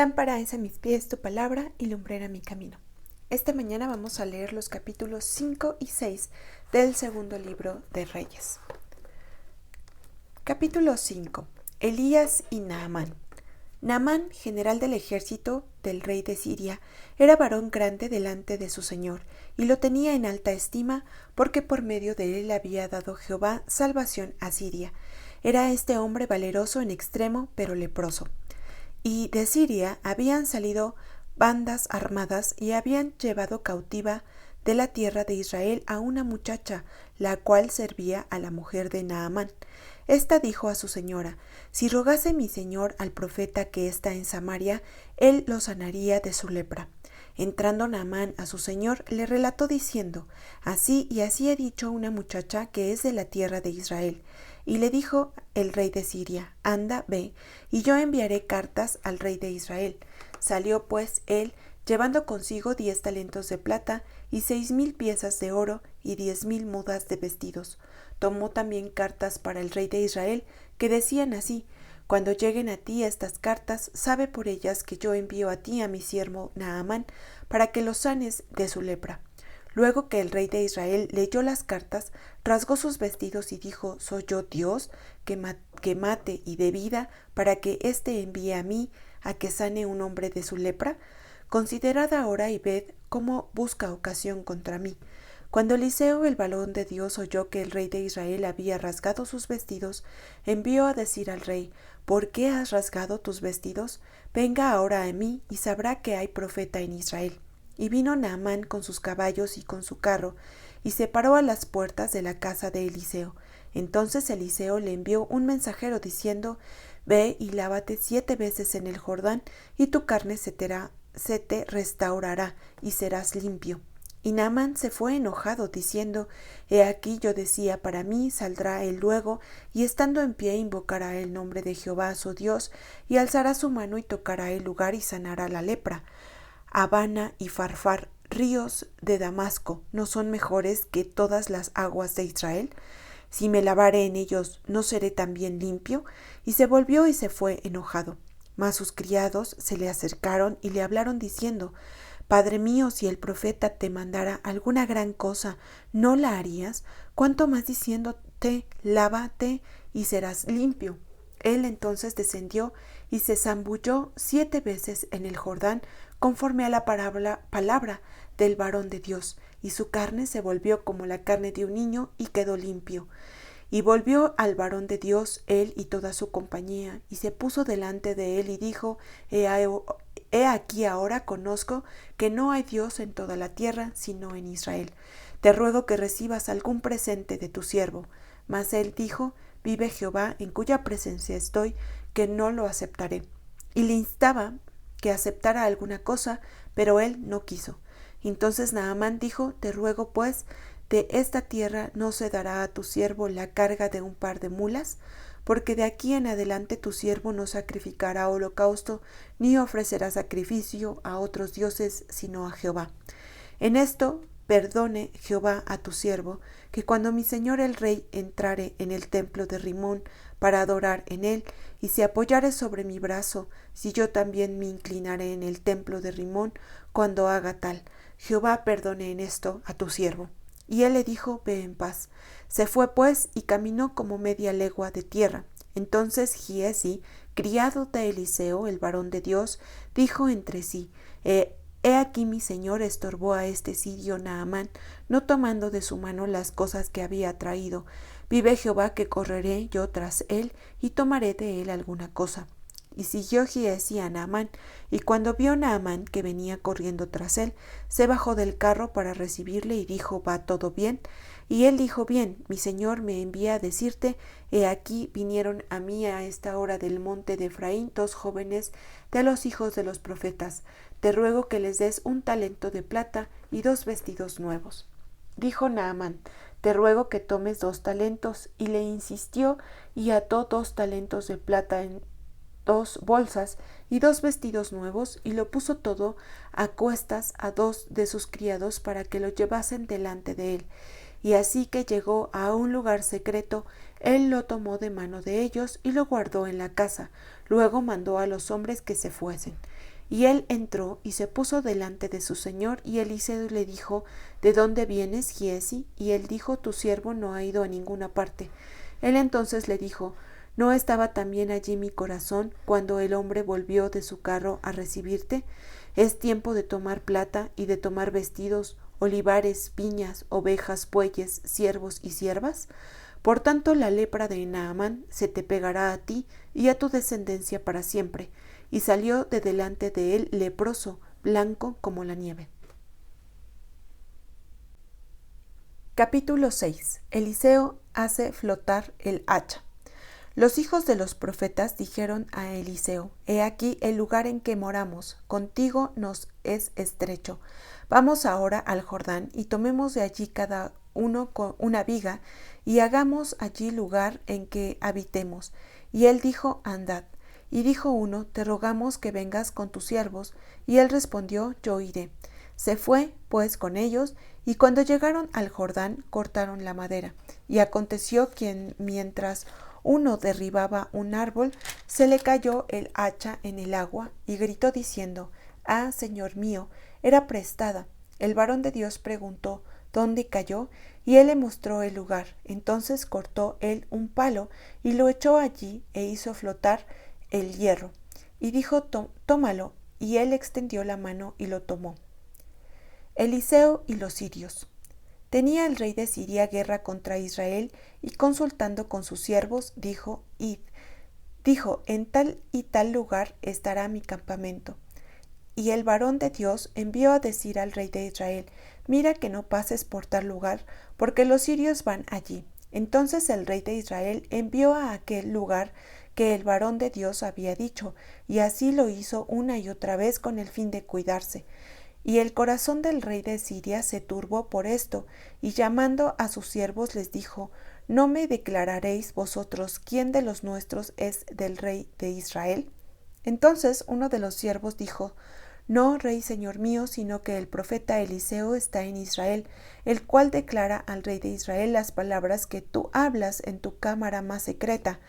Lámpara es a mis pies tu palabra y lumbrera mi camino. Esta mañana vamos a leer los capítulos 5 y 6 del segundo libro de Reyes. Capítulo 5. Elías y Naamán. Naamán, general del ejército del rey de Siria, era varón grande delante de su señor, y lo tenía en alta estima, porque por medio de él había dado Jehová salvación a Siria. Era este hombre valeroso en extremo, pero leproso. Y de Siria habían salido bandas armadas y habían llevado cautiva de la tierra de Israel a una muchacha, la cual servía a la mujer de Naamán. Esta dijo a su señora: si rogase mi señor al profeta que está en Samaria, él lo sanaría de su lepra. Entrando Naamán a su señor, le relató diciendo: así y así ha dicho una muchacha que es de la tierra de Israel. Y le dijo el rey de Siria: anda, ve, y yo enviaré cartas al rey de Israel. Salió pues él, llevando consigo 10 talentos de plata, y 6,000 piezas de oro, y 10,000 mudas de vestidos. Tomó también cartas para el rey de Israel, que decían así: cuando lleguen a ti estas cartas, sabe por ellas que yo envío a ti a mi siervo Naamán, para que lo sanes de su lepra. Luego que el rey de Israel leyó las cartas, rasgó sus vestidos y dijo: ¿soy yo Dios que mate y dé vida para que éste envíe a mí a que sane un hombre de su lepra? Considerad ahora y ved cómo busca ocasión contra mí. Cuando Eliseo, el varón de Dios, oyó que el rey de Israel había rasgado sus vestidos, envió a decir al rey: ¿por qué has rasgado tus vestidos? Venga ahora a mí y sabrá que hay profeta en Israel. Y vino Naamán con sus caballos y con su carro, y se paró a las puertas de la casa de Eliseo. Entonces Eliseo le envió un mensajero diciendo: ve y lávate 7 veces en el Jordán, y tu carne se te restaurará, y serás limpio. Y Naamán se fue enojado, diciendo: he aquí yo decía para mí, saldrá él luego, y estando en pie invocará el nombre de Jehová su Dios, y alzará su mano y tocará el lugar y sanará la lepra. Habana y Farfar, ríos de Damasco, ¿no son mejores que todas las aguas de Israel? Si me lavare en ellos, ¿no seré también limpio? Y se volvió y se fue enojado. Mas sus criados se le acercaron y le hablaron diciendo: Padre mío, si el profeta te mandara alguna gran cosa, ¿no la harías? ¿Cuánto más diciéndote: lávate y serás limpio? Él entonces descendió y se zambulló 7 veces en el Jordán, conforme a la palabra del varón de Dios, y su carne se volvió como la carne de un niño, y quedó limpio. Y volvió al varón de Dios él y toda su compañía, y se puso delante de él y dijo: He aquí ahora conozco que no hay Dios en toda la tierra, sino en Israel. Te ruego que recibas algún presente de tu siervo. Mas él dijo: vive Jehová, en cuya presencia estoy, que no lo aceptaré. Y le instaba que aceptara alguna cosa, pero él no quiso. Entonces Naamán dijo: te ruego pues, de esta tierra no se dará a tu siervo la carga de un par de mulas, porque de aquí en adelante tu siervo no sacrificará holocausto, ni ofrecerá sacrificio a otros dioses, sino a Jehová. En esto perdone Jehová a tu siervo, que cuando mi señor el rey entrare en el templo de Rimón para adorar en él, y se apoyare sobre mi brazo, si yo también me inclinaré en el templo de Rimón cuando haga tal, Jehová perdone en esto a tu siervo. Y él le dijo: ve en paz. Se fue pues y caminó como media legua de tierra. Entonces Giezi, criado de Eliseo, el varón de Dios, dijo entre sí: He aquí mi señor estorbó a este sirio Naamán, no tomando de su mano las cosas que había traído. Vive Jehová que correré yo tras él, y tomaré de él alguna cosa. Y siguió Giezi a Naamán, y cuando vio Naamán que venía corriendo tras él, se bajó del carro para recibirle y dijo: ¿va todo bien? Y él dijo: bien, mi señor me envía a decirte: he aquí vinieron a mí a esta hora del monte de Efraín 2 jóvenes de los hijos de los profetas. Te ruego que les des un talento de plata y 2 vestidos nuevos. Dijo Naamán: te ruego que tomes 2 talentos. Y le insistió, y ató 2 talentos de plata en 2 bolsas y 2 vestidos nuevos, y lo puso todo a cuestas a 2 de sus criados para que lo llevasen delante de él. Y así que llegó a un lugar secreto, él lo tomó de mano de ellos y lo guardó en la casa. Luego mandó a los hombres que se fuesen. Y él entró y se puso delante de su señor, y Eliseo le dijo: ¿De dónde vienes, Giezi? Y él dijo: Tu siervo no ha ido a ninguna parte. Él entonces le dijo: ¿No estaba también allí mi corazón cuando el hombre volvió de su carro a recibirte? Es tiempo de tomar plata y de tomar vestidos, olivares, viñas, ovejas, bueyes, siervos y siervas. Por tanto, la lepra de Naamán se te pegará a ti y a tu descendencia para siempre. Y salió de delante de él leproso, blanco como la nieve. Capítulo 6. Eliseo hace flotar el hacha. Los hijos de los profetas dijeron a Eliseo: He aquí el lugar en que moramos, contigo nos es estrecho. Vamos ahora al Jordán y tomemos de allí cada uno con una viga y hagamos allí lugar en que habitemos. Y él dijo: Andad. Y dijo uno: Te rogamos que vengas con tus siervos. Y él respondió: Yo iré. Se fue, pues, con ellos, y cuando llegaron al Jordán, cortaron la madera. Y aconteció que mientras uno derribaba un árbol, se le cayó el hacha en el agua, y gritó diciendo: Ah, Señor mío, era prestada. El varón de Dios preguntó: ¿Dónde cayó? Y él le mostró el lugar. Entonces cortó él un palo, y lo echó allí, e hizo flotar el hierro. Y dijo: Tómalo. Y él extendió la mano y lo tomó. Eliseo y los sirios. Tenía el rey de Siria guerra contra Israel, y consultando con sus siervos, dijo: Id. Dijo: En tal y tal lugar estará mi campamento. Y el varón de Dios envió a decir al rey de Israel: Mira que no pases por tal lugar, porque los sirios van allí. Entonces el rey de Israel envió a aquel lugar que el varón de Dios había dicho, y así lo hizo una y otra vez con el fin de cuidarse. Y el corazón del rey de Siria se turbó por esto, y llamando a sus siervos les dijo: ¿No me declararéis vosotros quién de los nuestros es del rey de Israel? Entonces uno de los siervos dijo: No, rey señor mío, sino que el profeta Eliseo está en Israel, el cual declara al rey de Israel las palabras que tú hablas en tu cámara más secreta.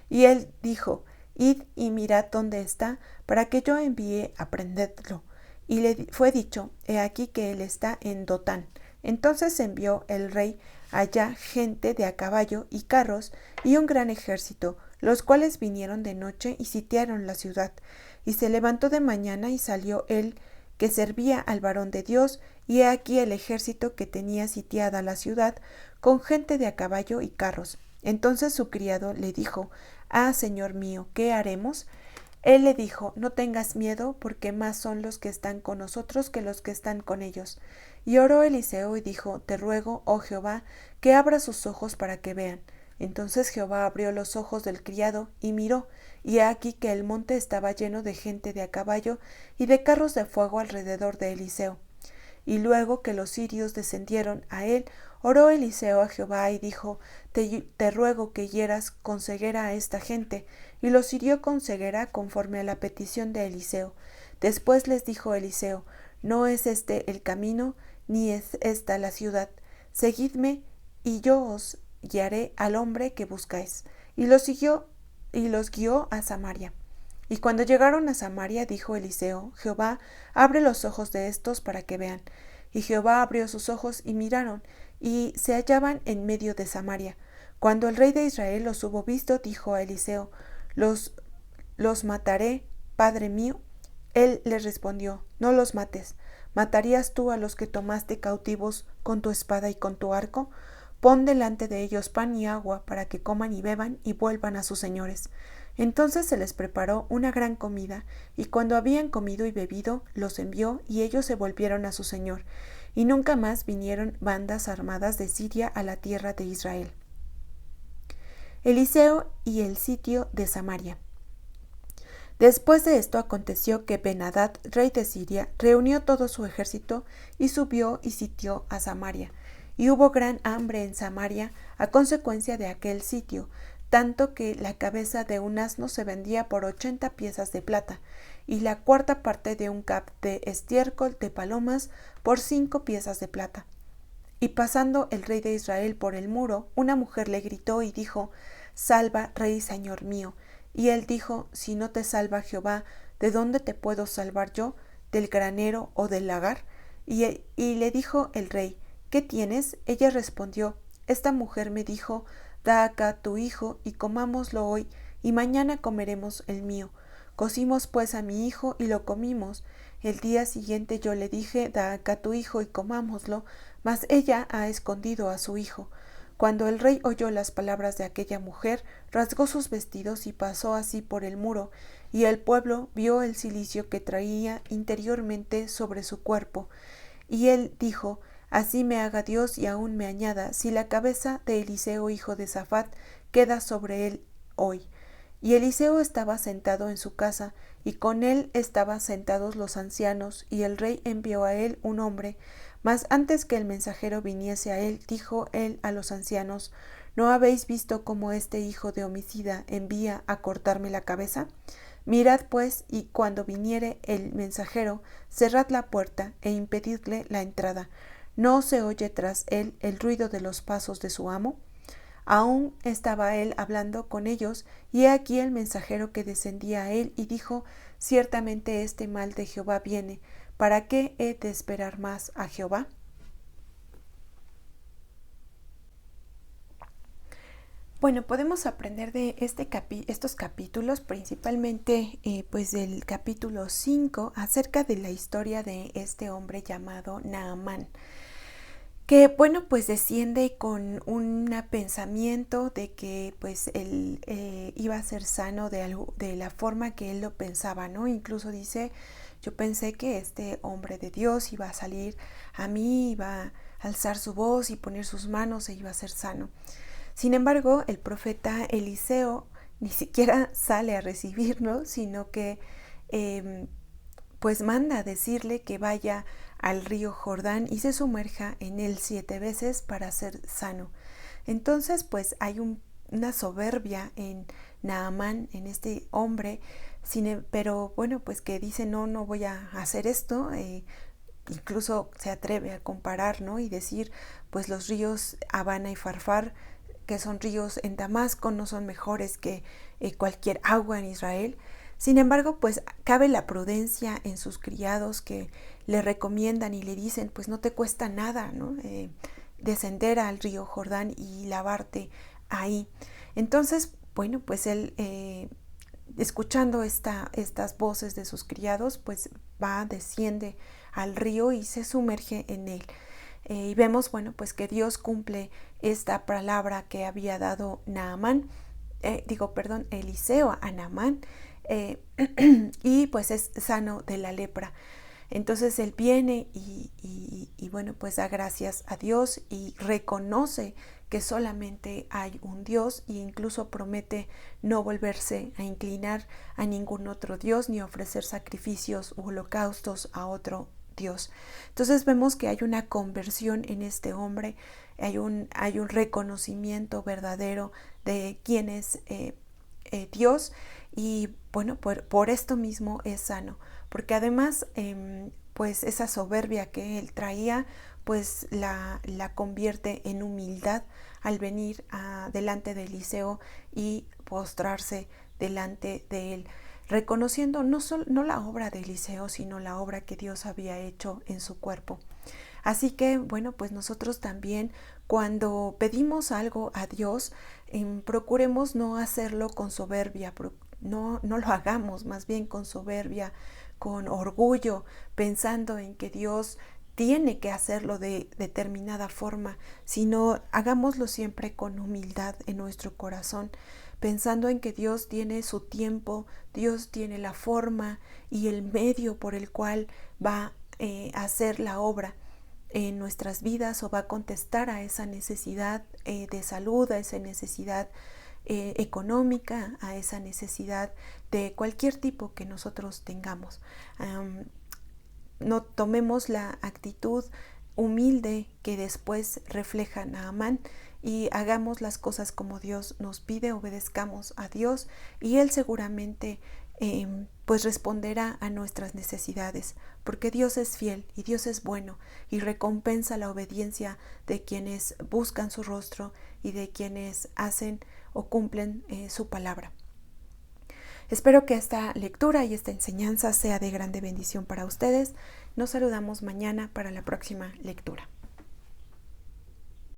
Y él dijo: Id y mirad dónde está, para que yo envíe a prenderlo. Y le fue dicho: He aquí que él está en Dotán. Entonces envió el rey allá gente de a caballo y carros y un gran ejército, los cuales vinieron de noche y sitiaron la ciudad. Y se levantó de mañana y salió él que servía al varón de Dios, y he aquí el ejército que tenía sitiada la ciudad, con gente de a caballo y carros. Entonces su criado le dijo: Ah, señor mío, ¿qué haremos? Él le dijo: No tengas miedo, porque más son los que están con nosotros que los que están con ellos. Y oró Eliseo y dijo: Te ruego, oh Jehová, que abra sus ojos para que vean. Entonces Jehová abrió los ojos del criado y miró, y he aquí que el monte estaba lleno de gente de a caballo y de carros de fuego alrededor de Eliseo. Y luego que los sirios descendieron a él, oró Eliseo a Jehová y dijo: Te ruego que hieras con ceguera a esta gente. Y los hirió con ceguera conforme a la petición de Eliseo. Después les dijo Eliseo: No es este el camino, ni es esta la ciudad. Seguidme, y yo os guiaré al hombre que buscáis. Y los guió a Samaria. Y cuando llegaron a Samaria, dijo Eliseo: Jehová, abre los ojos de estos para que vean. Y Jehová abrió sus ojos y miraron, y se hallaban en medio de Samaria. Cuando el rey de Israel los hubo visto, dijo a Eliseo: ¿Los mataré, padre mío? Él les respondió: No los mates. ¿Matarías tú a los que tomaste cautivos con tu espada y con tu arco? Pon delante de ellos pan y agua para que coman y beban y vuelvan a sus señores. Entonces se les preparó una gran comida, y cuando habían comido y bebido, los envió, y ellos se volvieron a su señor, y nunca más vinieron bandas armadas de Siria a la tierra de Israel. Eliseo y el sitio de Samaria. Después de esto aconteció que Ben-Hadad, rey de Siria, reunió todo su ejército y subió y sitió a Samaria. Y hubo gran hambre en Samaria a consecuencia de aquel sitio, tanto que la cabeza de un asno se vendía por 80 piezas de plata, y la cuarta parte de un cap de estiércol de palomas por 5 piezas de plata. Y pasando el rey de Israel por el muro, una mujer le gritó y dijo: Salva, rey señor mío. Y él dijo: Si no te salva Jehová, ¿de dónde te puedo salvar yo? ¿Del granero o del lagar? Y le dijo el rey, ¿qué tienes? Ella respondió, esta mujer me dijo, da acá tu hijo y comámoslo hoy, y mañana comeremos el mío. Cocimos pues a mi hijo y lo comimos. El día siguiente yo le dije, da acá tu hijo y comámoslo, mas ella ha escondido a su hijo. Cuando el rey oyó las palabras de aquella mujer, rasgó sus vestidos y pasó así por el muro, y el pueblo vio el cilicio que traía interiormente sobre su cuerpo. Y él dijo, así me haga Dios y aún me añada, si la cabeza de Eliseo hijo de Safat queda sobre él hoy. Y Eliseo estaba sentado en su casa, y con él estaban sentados los ancianos, y el rey envió a él un hombre. Mas antes que el mensajero viniese a él, dijo él a los ancianos, ¿no habéis visto cómo este hijo de homicida envía a cortarme la cabeza? Mirad pues, y cuando viniere el mensajero, cerrad la puerta e impedidle la entrada. ¿No se oye tras él el ruido de los pasos de su amo? Aún estaba él hablando con ellos, y he aquí el mensajero que descendía a él, y dijo, ciertamente este mal de Jehová viene. ¿Para qué he de esperar más a Jehová? Bueno, podemos aprender de estos capítulos, principalmente pues del capítulo 5, acerca de la historia de este hombre llamado Naamán, que bueno, pues desciende con un pensamiento de que pues él iba a ser sano de la forma que él lo pensaba, ¿no? Incluso dice, yo pensé que este hombre de Dios iba a salir a mí, iba a alzar su voz y poner sus manos e iba a ser sano. Sin embargo, el profeta Eliseo ni siquiera sale a recibirlo, sino que pues manda a decirle que vaya al río Jordán y se sumerja en él 7 veces para ser sano. Entonces, pues hay una soberbia en Naamán, en este hombre, pero bueno, pues que dice, no voy a hacer esto. Incluso se atreve a comparar, ¿no? Y decir, pues los ríos Habana y Farfar, que son ríos en Damasco, no son mejores que cualquier agua en Israel. Sin embargo, pues cabe la prudencia en sus criados que le recomiendan y le dicen, pues no te cuesta nada, ¿no? Descender al río Jordán y lavarte ahí. Entonces, bueno, pues él, escuchando estas voces de sus criados, pues desciende al río y se sumerge en él. Y vemos, bueno, pues que Dios cumple esta palabra que había dado Eliseo a Naamán, y pues es sano de la lepra. Entonces él viene y bueno, pues da gracias a Dios y reconoce que solamente hay un Dios, e incluso promete no volverse a inclinar a ningún otro Dios ni ofrecer sacrificios u holocaustos a otro Dios. Entonces vemos que hay una conversión en este hombre, hay un reconocimiento verdadero de quién es Dios, y bueno, por esto mismo es sano, porque además pues esa soberbia que él traía pues la convierte en humildad al venir delante de Eliseo y postrarse delante de él, reconociendo no la obra de Eliseo, sino la obra que Dios había hecho en su cuerpo. Así que, bueno, pues nosotros también, cuando pedimos algo a Dios, procuremos no hacerlo con soberbia, no lo hagamos más bien con soberbia, con orgullo, pensando en que Dios tiene que hacerlo de determinada forma, sino hagámoslo siempre con humildad en nuestro corazón, pensando en que Dios tiene su tiempo, Dios tiene la forma y el medio por el cual va a hacer la obra en nuestras vidas, o va a contestar a esa necesidad de salud, a esa necesidad económica, a esa necesidad de cualquier tipo que nosotros tengamos. No tomemos la actitud humilde que después refleja Naamán, y hagamos las cosas como Dios nos pide, obedezcamos a Dios y Él seguramente pues responderá a nuestras necesidades, porque Dios es fiel y Dios es bueno y recompensa la obediencia de quienes buscan su rostro y de quienes hacen o cumplen su palabra. Espero que esta lectura y esta enseñanza sea de grande bendición para ustedes. Nos saludamos mañana para la próxima lectura.